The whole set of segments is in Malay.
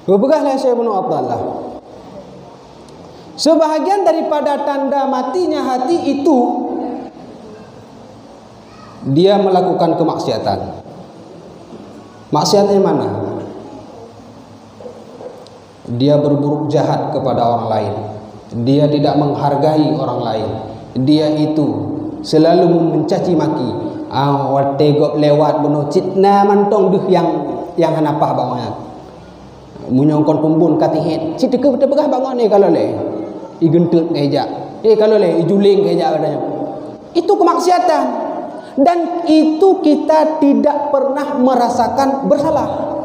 Berberahlah Syekh Ibn Athaillah. Sebahagian daripada tanda matinya hati itu dia melakukan kemaksiatan. Maksiatnya mana? Dia berburuk jahat kepada orang lain. Dia tidak menghargai orang lain. Dia itu selalu mencaci maki. Tegok lewat bunuh citna mantong duh yang hanapah bangunnya. Munyongkon kumbun katihit. Cita ke betul begah bangun ni kalau le. I gentut keja. Kalau le i juling keja katanya. Itu kemaksiatan. Dan itu kita tidak pernah merasakan bersalah.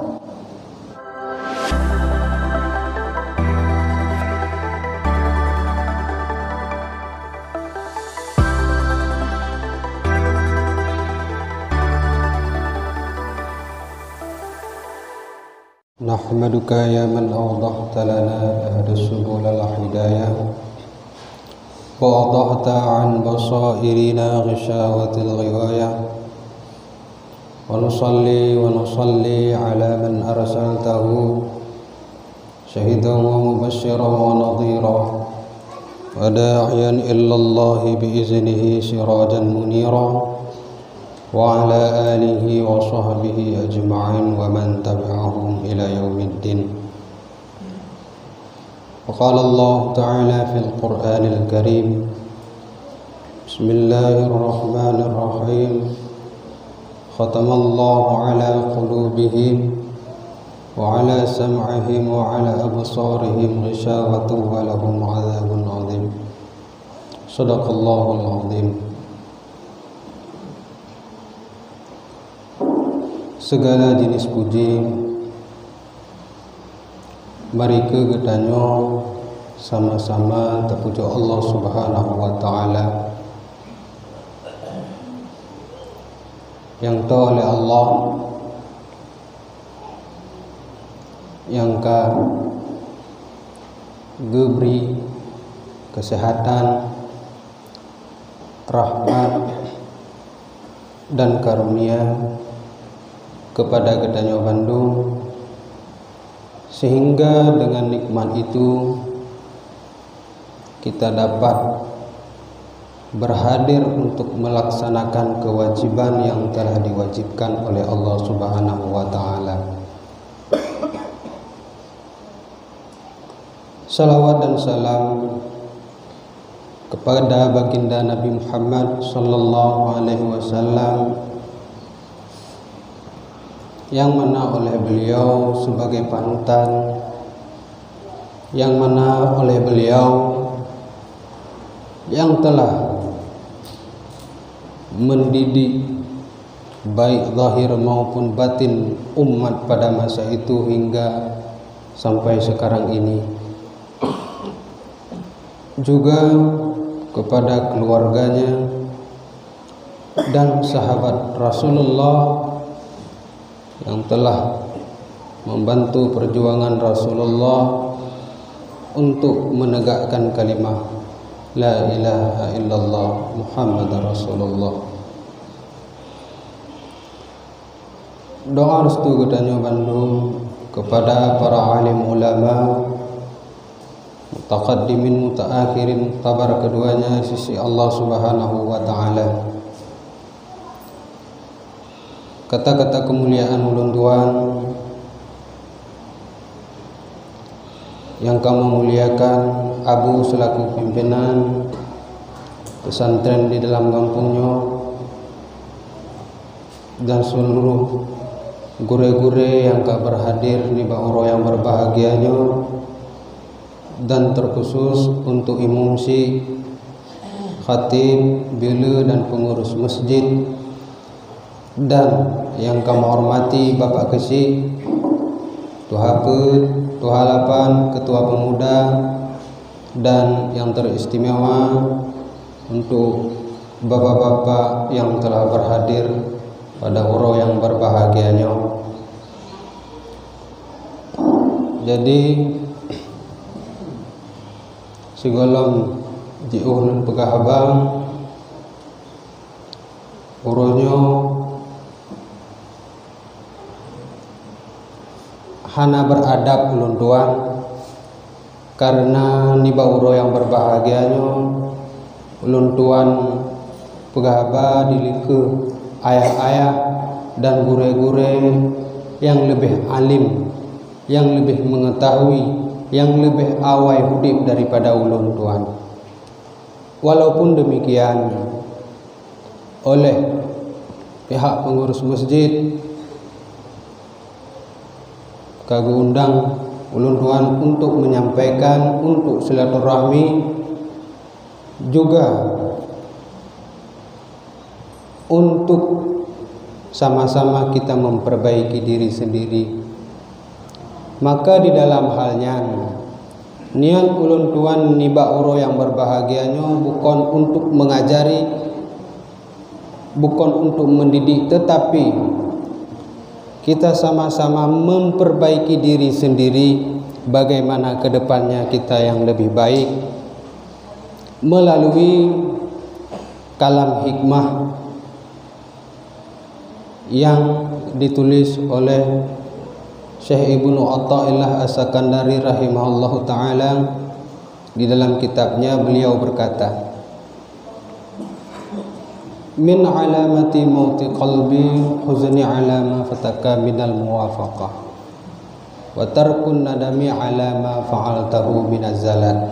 Nahmaduka ya man awdahta lana ahda subul al-hidayah wa awdahta an basairina ghishawatil ghiwayah wa nusalli ala man arsaltahu syahidan wa mubashiran wa nadhira wa da'iyan illallahi biiznihi sirajan munira wa ala alihi wa sahbihi ajma'in wa man tabi'ahum ila yaumiddin. Wa qala Allah ta'ala fil Qur'anil Karim Bismillahirrahmanirrahim Khatamallahu ala qulubihim wa ala sam'ihim wa ala absarihim ghishawatun wa lahum 'adzabun 'adzim. Shadaqallahul 'adzim. Segala jenis puji mari kegedanyo sama-sama terpuji Allah Subhanahu wa taala yang tahu oleh Allah yang geberi kesehatan, rahmat dan karunia kepada Gedanyo Bandung, sehingga dengan nikmat itu kita dapat berhadir untuk melaksanakan kewajiban yang telah diwajibkan oleh Allah Subhanahu wa taala. Salawat dan salam kepada baginda Nabi Muhammad sallallahu alaihi wasallam yang mana oleh beliau sebagai panutan, yang mana oleh beliau yang telah mendidik baik zahir maupun batin umat pada masa itu hingga sampai sekarang ini, juga kepada keluarganya dan sahabat Rasulullah yang telah membantu perjuangan Rasulullah untuk menegakkan kalimah La ilaha illallah Muhammad Rasulullah. Doa restu Gedanyo Bandung kepada para alim ulama, mutaqaddimin mutaakhirin, tabar keduanya sisi Allah Subhanahu wa taala. Kata-kata kemuliaan ulun tuan yang kamu muliakan Abu selaku pimpinan pesantren di dalam kampungnya dan seluruh gure-gure yang berhadir di bawah yang berbahagianya, dan terkhusus untuk imumsi, khatib, bila dan pengurus masjid, dan yang kamu hormati Bapak Kesi, Tuha Pet, Tuha Lapan, Ketua Pemuda, dan yang teristimewa untuk bapak-bapak yang telah berhadir pada huro yang berbahagianya. Jadi segala jiun pegahabang huronyo hana beradab ulun tuan karena niba uro yang berbahagianyo ulun tuan pegaba dilike ayah-ayah dan gure-gure yang lebih alim, yang lebih mengetahui, yang lebih awai hudib daripada ulun tuan. Walaupun demikian, oleh pihak pengurus masjid kagak undang ulun tuan untuk menyampaikan, untuk silaturahmi, juga untuk sama-sama kita memperbaiki diri sendiri. Maka di dalam halnya niat ulun tuan niba uro yang berbahagianyo bukan untuk mengajari, bukan untuk mendidik, tetapi kita sama-sama memperbaiki diri sendiri, bagaimana ke depannya kita yang lebih baik melalui kalam hikmah yang ditulis oleh Syekh Ibnu Athaillah As-Sakandari rahimahullahu taala. Di dalam kitabnya beliau berkata, min alamati mauti qalbi huzni ala ma fataka minal muwafaqah wa tarkun nadami ala ma fa'altahu minaz zalat.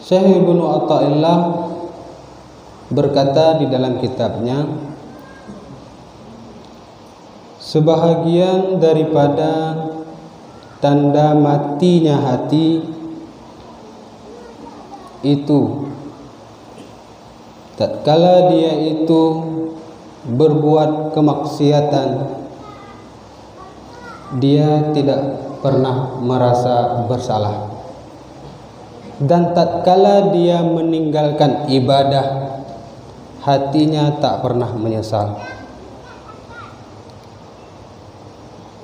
Syekh Ibnu Athaillah berkata di dalam kitabnya, sebahagian daripada tanda matinya hati itu tatkala dia itu berbuat kemaksiatan, dia tidak pernah merasa bersalah, dan tatkala dia meninggalkan ibadah, hatinya tak pernah menyesal.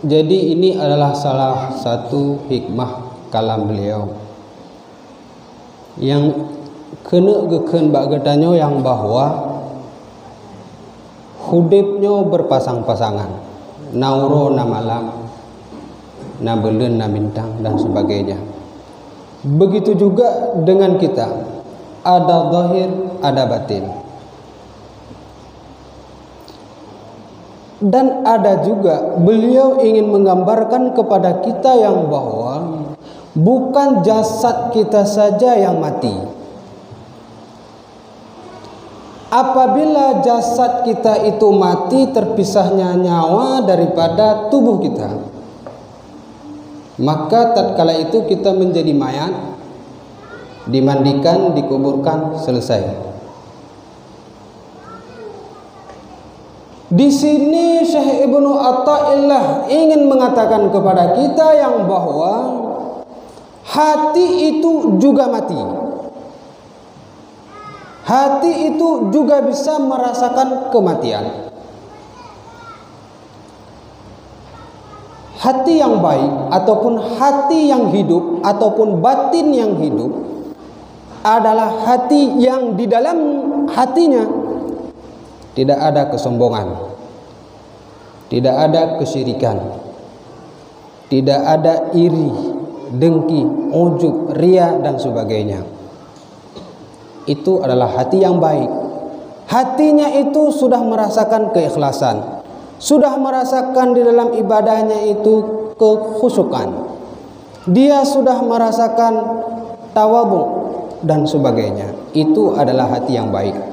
Jadi ini adalah salah satu hikmah kalam beliau yang kena geken bagetanyo, yang bahwa hudibnyo berpasang-pasangan, nauro na malam, na belen na bintang dan sebagainya. Begitu juga dengan kita, ada zahir, ada batin. Dan ada juga beliau ingin menggambarkan kepada kita yang bahwa bukan jasad kita saja yang mati. Apabila jasad kita itu mati, terpisahnya nyawa daripada tubuh kita, maka tatkala itu kita menjadi mayat, dimandikan, dikuburkan, selesai. Di sini Syekh Ibnu Athaillah ingin mengatakan kepada kita yang bahwa hati itu juga mati. Hati itu juga bisa merasakan kematian. Hati yang baik ataupun hati yang hidup ataupun batin yang hidup adalah hati yang di dalam hatinya tidak ada kesombongan, tidak ada kesyirikan, tidak ada iri, dengki, ujub, ria dan sebagainya. Itu adalah hati yang baik. Hatinya itu sudah merasakan keikhlasan, sudah merasakan di dalam ibadahnya itu kekhusyukan, dia sudah merasakan tawadhu dan sebagainya. Itu adalah hati yang baik.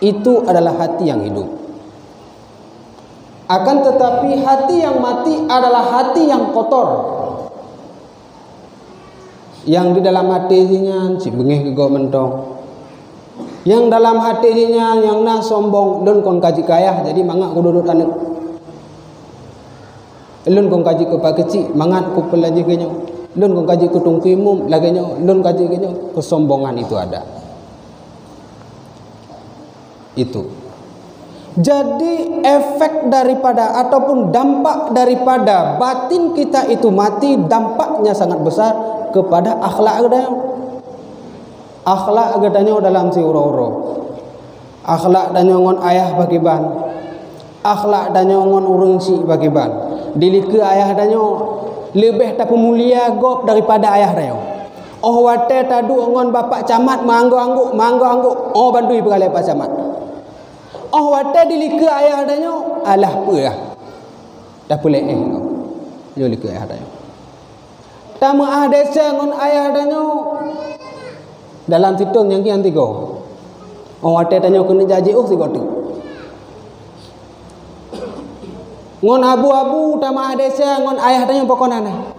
Itu adalah hati yang hidup. Akan tetapi hati yang mati adalah hati yang kotor, yang di dalam hatinya si bengih ke mentong, yang dalam hatinya yang na sombong, lun kon kaji kaya jadi mangak ku dudut anak, lun kon kaji ke pak kecil mangat ku pelaji kenyo, lun kon kaji ke tungkimum lagi nyo, lun kaji kenyo. Kesombongan itu ada. Itu jadi efek daripada ataupun dampak daripada batin kita itu mati, dampaknya sangat besar kepada akhlak gedanya. Akhlak gedanya dalam si uro-uro, akhlak dan ngon ayah bagi ban, akhlak danyo ngon urang si bagiban. Dilika ayah danyo lebih tak mulia gop daripada ayah danyo. Oh wate tadu ngon bapak camat manggo-angguk oh bandui beralai pak camat. Oh wate dilika ayah danyo alah apa dah pulih yo lika ayah danyo. Tamu desa ngon ayah danyo dalam titun yang kian tiga. Oh wate danyo kena jaji tiga tu. Ngon abu-abu tamah desa ngon ayah danyo pokonana.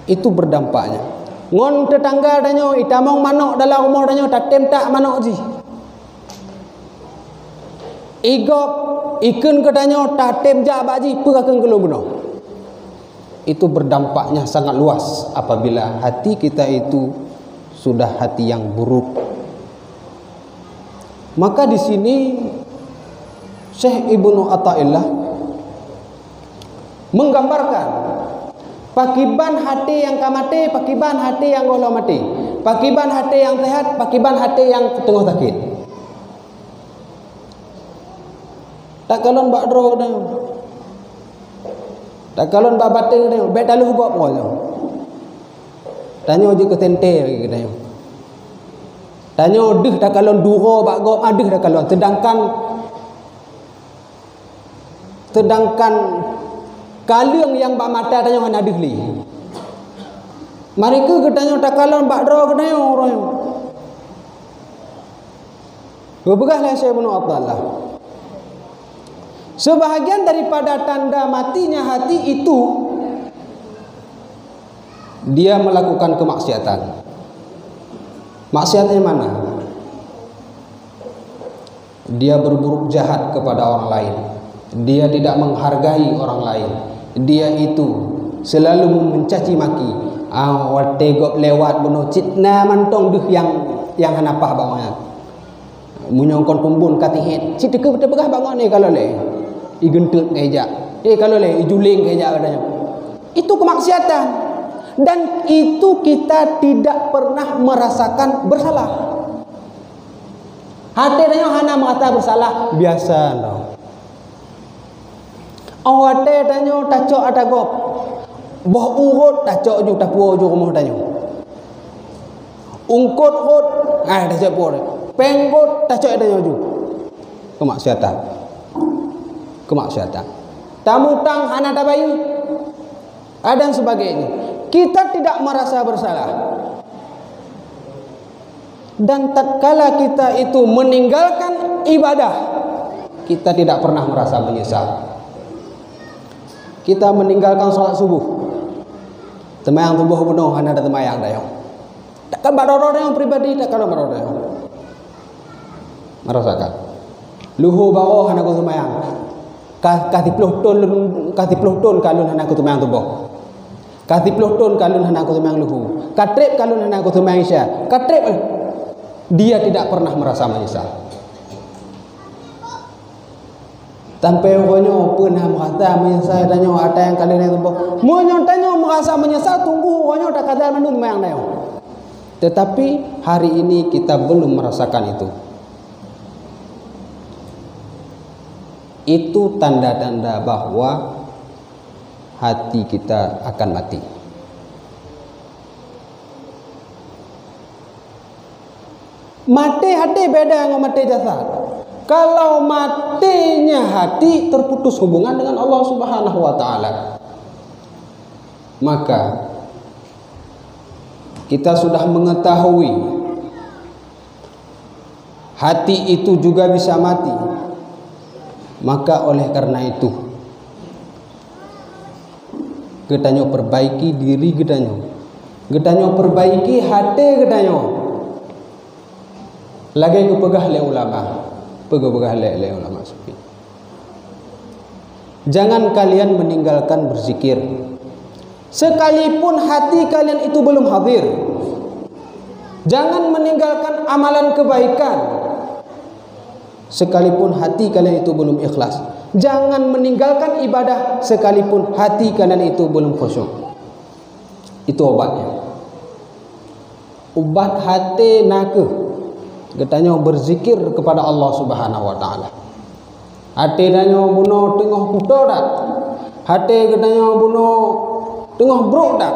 Itu berdampaknya. Ngon tetangga danyo itamong manok dalam rumah danyo tatem tak manok ji. Igop ikan ke danyo tatem jak baji perakan kelo beno. Itu berdampaknya sangat luas apabila hati kita itu sudah hati yang buruk. Maka di sini Syekh Ibnu Athaillah menggambarkan pakiban hati yang kamate, pakiban hati yang golo mati, pakiban hati yang sehat, pakiban hati yang tengah sakit. Tak kalon bak dro dah. Tak kalon bak bateng dah. Bet dalu bak mo dah. Tanyo je ke tente lagi tanyo. Tanyo deh tak kalon duro bak gop adeh dah kalon sedangkan kaliang yang bak mata tanyo han adeh li. Mereka ketanyo tak kalon bak dro ketanyo orang. Bebegahlah Syekh Ibnu Athaillah. Sebahagian daripada tanda matinya hati itu dia melakukan kemaksiatan. Maksiatnya mana? Dia berburuk jahat kepada orang lain. Dia tidak menghargai orang lain. Dia itu selalu mencaci maki. Tegok lewat bunuh citna mantong duh yang hanapah bangunnya. Munyongkon kumbun katihit. Citika betul-betul bangun ni kalau le. Igentut kejak. Kalau le ijuling kejak katanya. Itu kemaksiatan. Dan itu kita tidak pernah merasakan bersalah. Hati tanya hana merasa bersalah biasa tau. Awate tanya tacok atagop. Boh urut tacok ju tapu ju rumah tanya. Ungkut rut tacok pur. Penggot tacok tanya ju. Kemaksiatan. Tamu tang hana tabayu dan sebagainya. Kita tidak merasa bersalah. Dan tatkala kita itu meninggalkan ibadah, kita tidak pernah merasa menyesal. Kita meninggalkan sholat subuh, temayang tubuh penuh hana ada temayang dayong. Takkan badoro yang pribadi, takkan badoro yang merasakan. Luhu bawa hana ku temayang. Kasih puluh ton kalun hana ku temayang tubuh. Kasih puluh ton kalun hana ku temayang luhu. Katrep kalun hana ku temayang isya. Katrep dia tidak pernah merasa menyesal. Sampai orangnya pernah merasa menyesal tanya ada yang kalian yang tubuh. Munyo tanya merasa menyesal tunggu orangnya tak kata mandu temayang dayo. Tetapi hari ini kita belum merasakan itu. Itu tanda-tanda bahwa hati kita akan mati. Mati hati beda dengan mati jasad. Kalau matinya hati terputus hubungan dengan Allah Subhanahu wa taala, maka kita sudah mengetahui hati itu juga bisa mati. Maka oleh karena itu getanyo perbaiki diri getanyo perbaiki hati getanyo. Lagi ku pegah le ulama, pegah le ulama sufi. Jangan kalian meninggalkan berzikir sekalipun hati kalian itu belum hadir. Jangan meninggalkan amalan kebaikan sekalipun hati kalian itu belum ikhlas. Jangan meninggalkan ibadah sekalipun hati kalian itu belum khusyuk. Itu obatnya. Obat hati nakeh Getanyo berzikir kepada Allah Subhanahu wa taala. Hati danyo buno tengah puto dak. Hati getanyo buno tengah brok dak.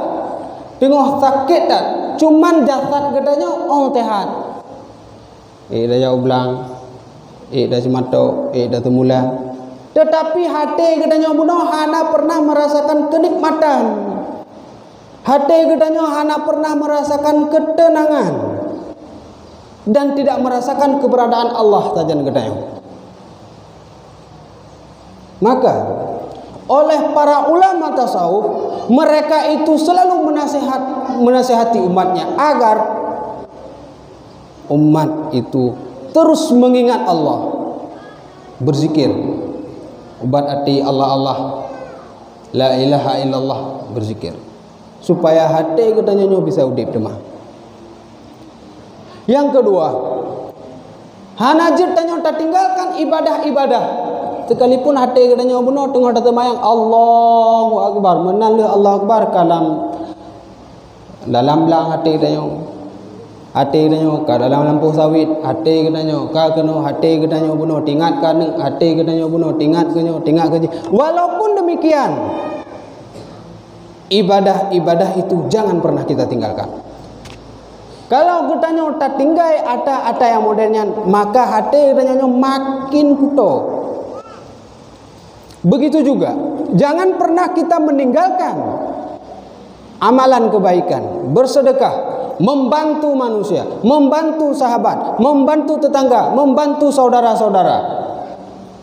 Tengah sakit dak. Cuman jasad getanyo tehat. Dah jauh belang. Dah cemato, dah temula. Tetapi hati getanyo buno hana pernah merasakan kenikmatan. Hati getanyo hana pernah merasakan ketenangan. Dan tidak merasakan keberadaan Allah saja getanyo. Maka oleh para ulama tasawuf, mereka itu selalu menasihati umatnya agar umat itu terus mengingat Allah, berzikir, ubat hati Allah Allah, la ilaha illallah, berzikir, supaya hati katanya bisa udip demah. Yang kedua, hanajir tanya tak tinggalkan ibadah-ibadah. Sekalipun hati katanya benar tengah datang mayang Allahu Akbar, menang Allah Akbar dalam belang hati katanya. Hati katanya ka dalam lampu sawit, hati katanya ka kena hati katanya benar tingat kan hati katanya benar tingat ke. Walaupun demikian, ibadah-ibadah itu jangan pernah kita tinggalkan. Kalau katanya tak tinggal ada yang modelnya, maka hati katanya makin kuto. Begitu juga, jangan pernah kita meninggalkan amalan kebaikan, bersedekah, membantu manusia, membantu sahabat, membantu tetangga, membantu saudara-saudara.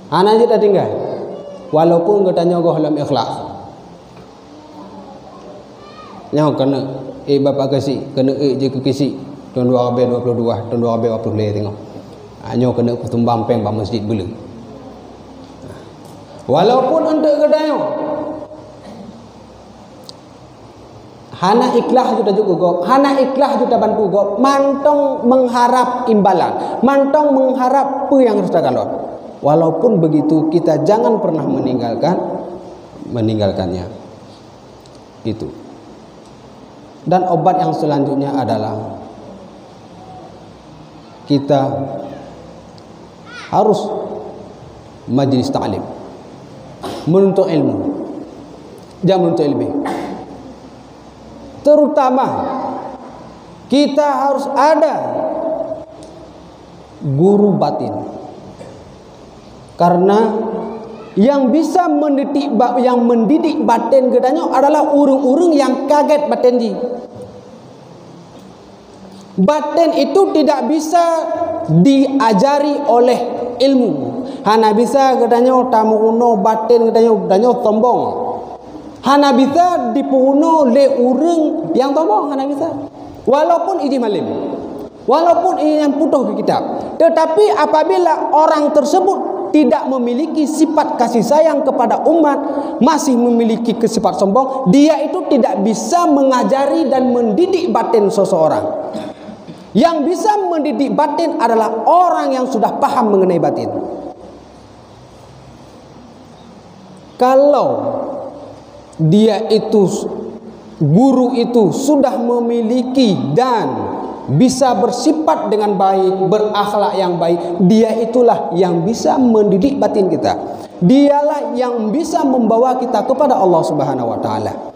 Anak aja tak tinggal, walaupun katanya kau dalam ikhlas. Nyawa kena, bapak kasih, kena je ke kisi. Tahun 2022, tahun 2020 tengok. Nyawa kena kutumbang peng ba masjid bela. Walaupun untuk katanya hana ikhlas juga go, hana ikhlas juga bantu go, mantong mengharap imbalan, mantong mengharap apa yang harus tergalon. Walaupun begitu, kita jangan pernah meninggalkannya. Itu. Dan obat yang selanjutnya adalah kita harus majlis ta'lim, menuntut ilmu, jangan menuntut ilmu. Terutama kita harus ada guru batin, karena yang bisa mendidik batin katanya adalah urung-urung yang kaget batin ji. Batin itu tidak bisa diajari oleh ilmu. Hana bisa katanya tamu kuno batin katanya sombong. Hana bisa dipuno le urung yang sombong, hana bisa. Walaupun iji malim, walaupun ini yang putuh ke kitab. Tetapi apabila orang tersebut tidak memiliki sifat kasih sayang kepada umat, masih memiliki sifat sombong, dia itu tidak bisa mengajari dan mendidik batin seseorang. Yang bisa mendidik batin adalah orang yang sudah paham mengenai batin. Kalau dia itu, guru itu sudah memiliki dan bisa bersifat dengan baik, berakhlak yang baik, dia itulah yang bisa mendidik batin kita. Dialah yang bisa membawa kita kepada Allah Subhanahu wa taala.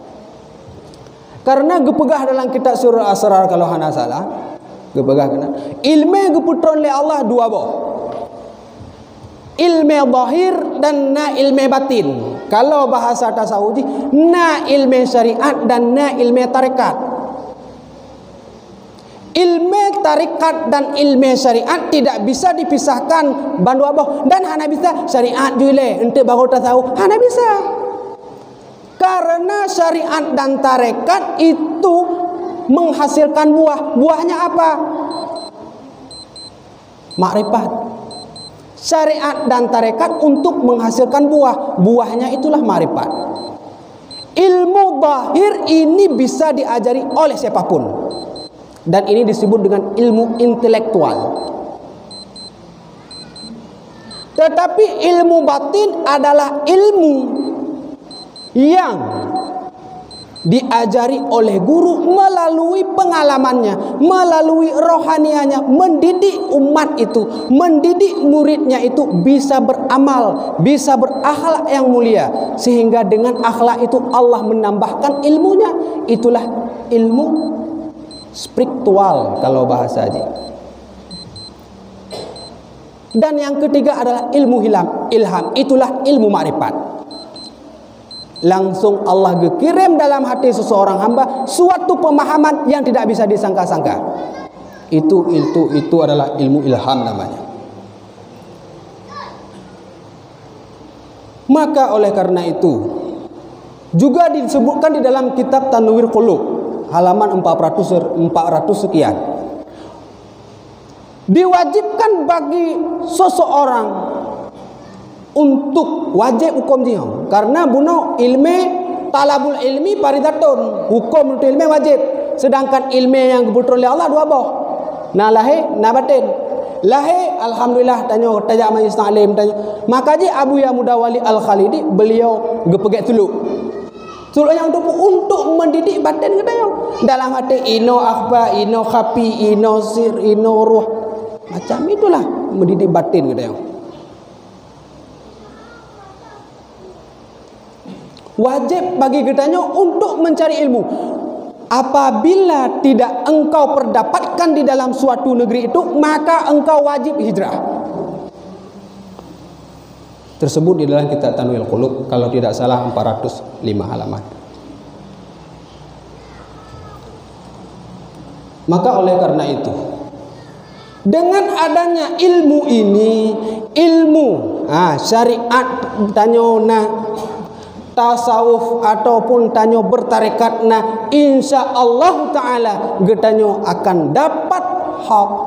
Karena gepegah dalam kitab surah Asrar kalau hana salah, gepegah kena ilmu geputron le Allah dua boh. Ilmu zahir dan na ilmu batin. Kalau bahasa tasawuf, na ilmu syariat dan na ilmu tarekat. Ilmu tarikat dan ilmu syariat tidak bisa dipisahkan bandu aboh, dan hana bisa syariat jule untuk baru tasawuf, hana bisa. Karena syariat dan tarekat itu menghasilkan buah. Buahnya apa? Makrifat. Syariat dan tarekat untuk menghasilkan buah. Buahnya itulah makrifat. Ilmu zahir ini bisa diajari oleh siapapun. Dan ini disebut dengan ilmu intelektual. Tetapi ilmu batin adalah ilmu yang diajari oleh guru melalui pengalamannya, melalui rohanianya, mendidik umat itu, mendidik muridnya itu bisa beramal, bisa berakhlak yang mulia, sehingga dengan akhlak itu Allah menambahkan ilmunya. Itulah ilmu spiritual kalau bahasa Haji. Dan yang ketiga adalah ilmu ilham. Itulah ilmu makrifat. Langsung Allah kirim dalam hati seseorang hamba suatu pemahaman yang tidak bisa disangka-sangka. Itu adalah ilmu ilham namanya. Maka oleh karena itu juga disebutkan di dalam kitab Tanwir Qulub halaman 400 sekian. Diwajibkan bagi seseorang untuk wajib hukum dia, karena bunuh ilmu talabul ilmi faridatun, hukum untuk ilmu wajib, sedangkan ilmu yang kebetulan oleh Allah dua boh, na lahir na batin. Lahir alhamdulillah tanya tajak majlis taklim tanya, maka ji Abu Ya Mudawali Al-Khalidi beliau gepegek tuluk yang untuk mendidik batin katanya, dalam hati ino akhba, ino khafi, ino sir, ino ruh, macam itulah mendidik batin katanya. Wajib bagi kitanya untuk mencari ilmu. Apabila tidak engkau perdapatkan di dalam suatu negeri itu, maka engkau wajib hijrah. Tersebut di dalam kitab Tanwir Qulub, kalau tidak salah 405 halaman. Maka oleh karena itu, dengan adanya ilmu ini, ilmu syariat tanya tasawuf ataupun tanyo bertarekat, insya Allah Ta'ala getanyo akan dapat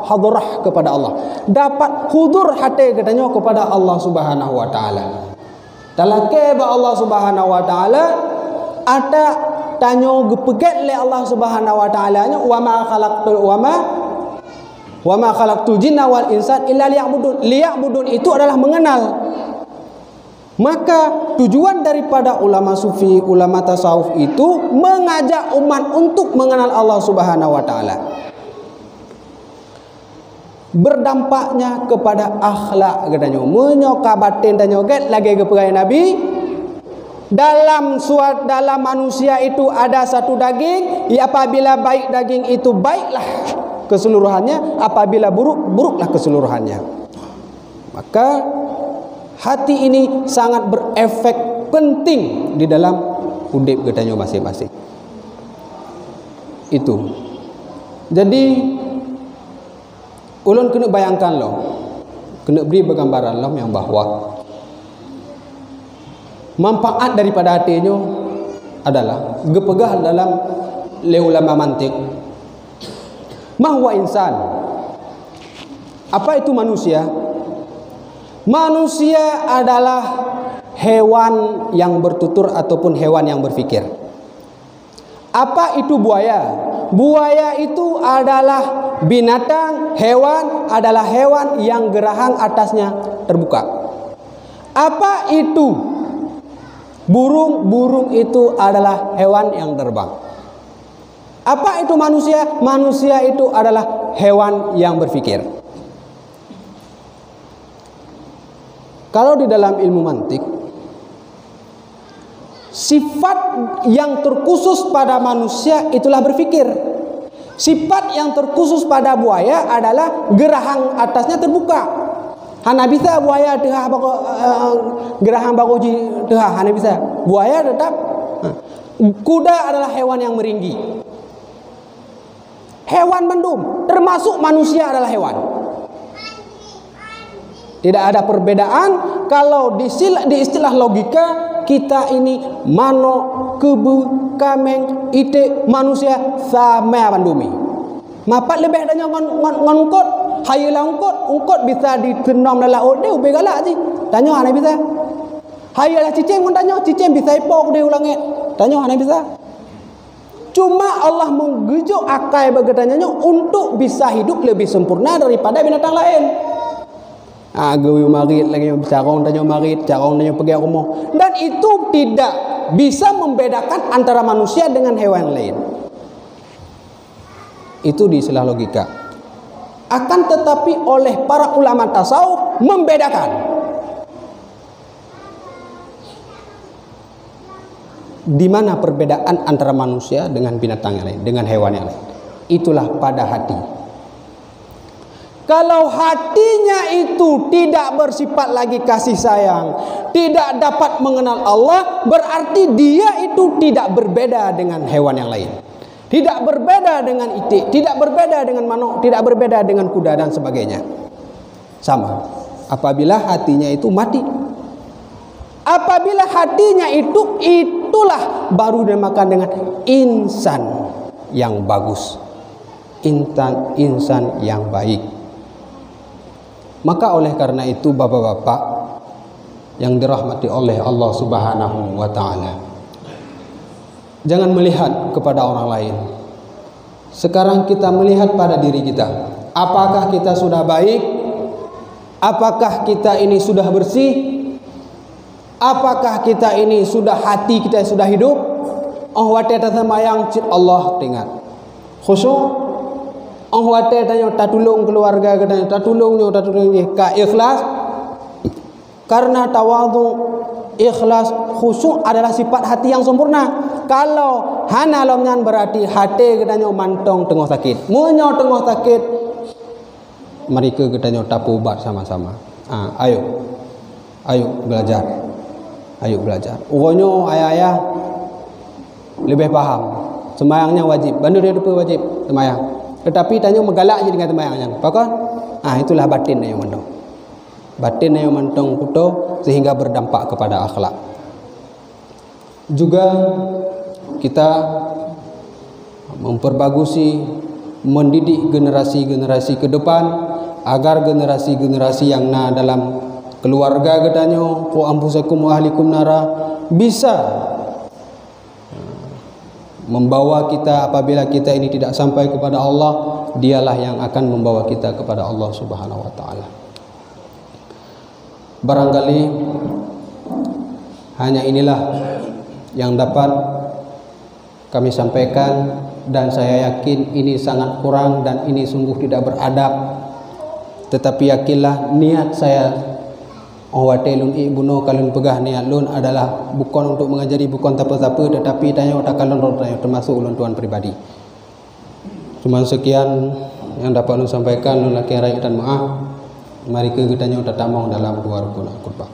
hadrah kepada Allah, dapat hudur hati getanyo kepada Allah Subhanahu Wa Ta'ala. Talake ba Allah Subhanahu Wa Ta'ala ada tanyo gepeget le Allah Subhanahu Wa Ta'ala nya wa ma khalaqtul jinna wal insan illa liya'budun itu adalah mengenal. Maka tujuan daripada ulama sufi, ulama tasawuf itu mengajak umat untuk mengenal Allah Subhanahu Wa Ta'ala. Berdampaknya kepada akhlak katanya, menyokabatin dan nyoget lagi kepada Nabi. Dalam manusia itu ada satu daging, apabila baik daging itu baiklah keseluruhannya, apabila buruk buruklah keseluruhannya. Maka hati ini sangat berefek penting di dalam udip katanya masing-masing. Itu. Jadi ulun kena bayangkan loh, kena beri bergambaran loh yang bahwa manfaat daripada hatinya adalah gepegah dalam le ulama mantik. Mahwa insan. Apa itu manusia? Manusia adalah hewan yang bertutur ataupun hewan yang berfikir. Apa itu buaya? Buaya itu adalah binatang, hewan, adalah hewan yang gerahang atasnya terbuka. Apa itu burung? Burung itu adalah hewan yang terbang. Apa itu manusia? Manusia itu adalah hewan yang berfikir. Kalau di dalam ilmu mantik, sifat yang terkhusus pada manusia itulah berfikir. Sifat yang terkhusus pada buaya adalah gerahang atasnya terbuka. Hana bisa buaya tehah gerahang bagoji tehah, hana bisa. Buaya tetap. Kuda adalah hewan yang meringgi. Hewan mendung, termasuk manusia adalah hewan. Tidak ada perbedaan. Kalau di istilah logika kita ini mano, kebu, kameng, ite, manusia sama bandumi. Mapat lebih adanya ngongkot, hayala ungkot bisa ditenam dalam ode ube galak sih. Tanya ana bisa. Hayala cicing pun tanya, cicing bisa ipok de ulangit. Tanya ana bisa. Cuma Allah menggejuk akal begatanya untuk bisa hidup lebih sempurna daripada binatang lain. Gawi marit lagi carong tanya marit, carong tanya pergi rumah. Dan itu tidak bisa membedakan antara manusia dengan hewan lain. Itu di istilah logika. Akan tetapi oleh para ulama tasawuf membedakan di mana perbedaan antara manusia dengan binatang yang lain, dengan hewan yang lain. Itulah pada hati. Kalau hatinya itu tidak bersifat lagi kasih sayang, tidak dapat mengenal Allah, berarti dia itu tidak berbeda dengan hewan yang lain. Tidak berbeda dengan itik, tidak berbeda dengan manuk, tidak berbeda dengan kuda dan sebagainya. Sama. Apabila hatinya itu mati. Apabila hatinya itu, itulah baru dinamakan dengan insan yang bagus. Insan yang baik. Maka oleh karena itu bapak-bapak yang dirahmati oleh Allah Subhanahu wa ta'ala, jangan melihat kepada orang lain. Sekarang kita melihat pada diri kita. Apakah kita sudah baik? Apakah kita ini sudah bersih? Apakah kita ini sudah, hati kita sudah hidup? Oh wate tasamayang cit Allah tingat khusyuk. Oh wate tanya tatulung keluarga kita, tatulung dia ka ikhlas. Karena tawadhu, ikhlas, khusyuk adalah sifat hati yang sempurna. Kalau hana lomnyan berarti hati kita mantong tengah sakit. Munyo tengah sakit, mereka kita tapu ubat sama-sama. Ayo belajar. Ayo belajar. Ugonyo ayah-ayah lebih paham. Semayangnya wajib. Bandu dia lupa wajib semayang. Tetapi tanya megalak je dengan semayangnya. Pakon? Itulah batin yang mantong. Batin yang mantong kuto sehingga berdampak kepada akhlak. Juga kita memperbagusi, mendidik generasi-generasi ke depan agar generasi-generasi yang dalam keluarga katanya ku ampusakum wa ahlikum nara bisa membawa kita. Apabila kita ini tidak sampai kepada Allah, dialah yang akan membawa kita kepada Allah Subhanahu wa ta'ala. Barangkali hanya inilah yang dapat kami sampaikan, dan saya yakin ini sangat kurang dan ini sungguh tidak beradab. Tetapi yakinlah niat saya watelun ibuno kalun pegah niat lun adalah bukan untuk mengajari, bukan apa-apa, tetapi tanya otak kalun tanya termasuk ulun tuan pribadi. Cuma sekian yang dapat ulun sampaikan. Ulun laki rakyat dan maaf. Mari kita tanya otak tamong dalam dua rukun khutbah.